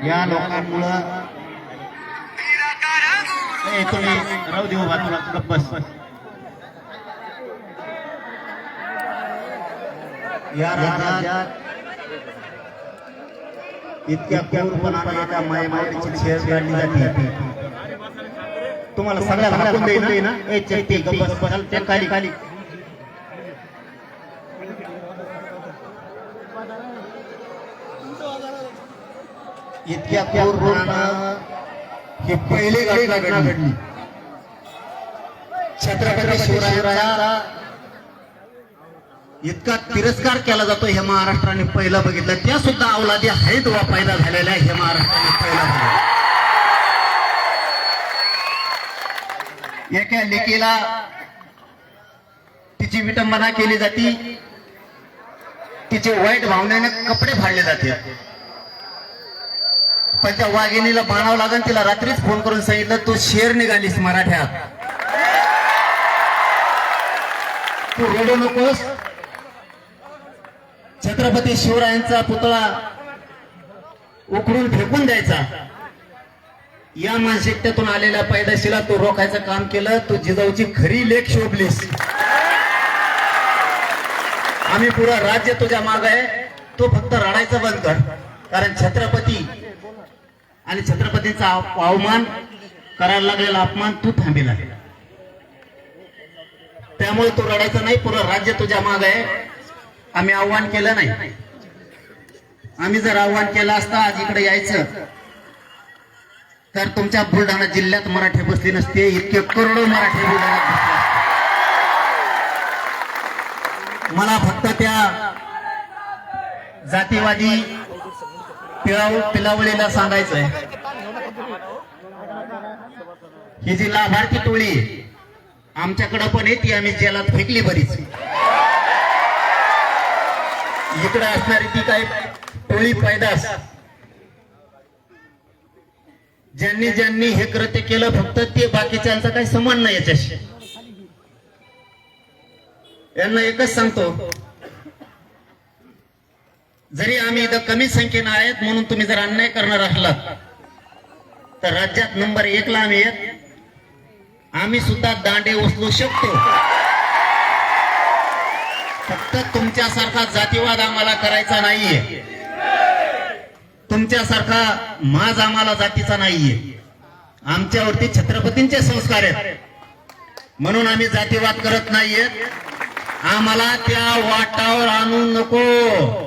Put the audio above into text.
या लोकांमुळं तुम्ही राहू देऊ बा तुला गप्प बस. या राज्यात इतक्या क्रूरपणाने एका मायमातीची छेड काढली जाते. तुम्हाला सगळ्याला हाकून देईन ना ए चेती गप्प बस चल ते खाली खाली. इतक्या क्रूरपणानं ही पहिली घटना घडली. छत्रपती शिवरायांचा इतका तिरस्कार केला जातो हे महाराष्ट्राने पहिला बघितलं. त्या सुद्धा अवलादी आहेत वा पैदा झालेल्या हे महाराष्ट्राने पहिला बघितलं. एका लेकीला तिची विटंबना केली जाते, तिचे वाईट भावनेने कपडे फाडले जाते. पण त्या वाघिणीला बाणावं लागेल. तिला रात्रीच फोन करून सांगितलं तू शेर निघालीस मराठ्यात, तू रडू नकोस. छत्रपती शिवरायांचा पुतळा उकळून फेकून द्यायचा या मानसिकतेतून आलेल्या पैदाशीला तू रोखायचं काम केलं. तू जिजाऊची खरी लेख शोभलीस. आम्ही पुरा राज्य तुझ्या माग आहे. तू फक्त रडायचं बंद कर. कारण छत्रपती आणि छत्रपतीचा अवमान करायला लागलेला अपमान तू थांबेल आहे. त्यामुळे तू रडायचं नाही. पुरं राज्य तुझ्या माग आहे. आम्ही आव्हान केलं नाही. आम्ही जर आव्हान केलं असतं आज इकडे यायचं तर तुमच्या बुलढाणा जिल्ह्यात मराठी बसली नसते. इतके करोडो मराठी बुलढाण्यात बसले असते. मला फक्त त्या जातीवादी पिलावळीला सांगायचंय ही जी लाभार्थी टोळी आमच्याकडे पण येते. आम्ही जेलात फेकली बरीच. इकडे असणारी ती काही टोळी पैदास ज्यांनी ज्यांनी हे कृत्य केलं फक्त ते, बाकीच्यांचा काही संबंध नाही याच्याशी. यांना एकच सांगतो, जरी आम्ही इथं कमी संख्येनं आहेत म्हणून तुम्ही जर अन्याय करणार असलात तर राज्यात नंबर 1 ला आम्ही आहेत. आम्ही सुद्धा दांडे उचलू शकतो. फक्त तुमच्यासारखा जातीवाद आम्हाला करायचा नाहीये. तुमच्यासारखा माज आम्हाला जातीचा नाहीये. आमच्यावरती छत्रपतींचे संस्कार आहेत म्हणून आम्ही जातीवाद करत नाहीये. आम्हाला त्या वाटावर आणू नको.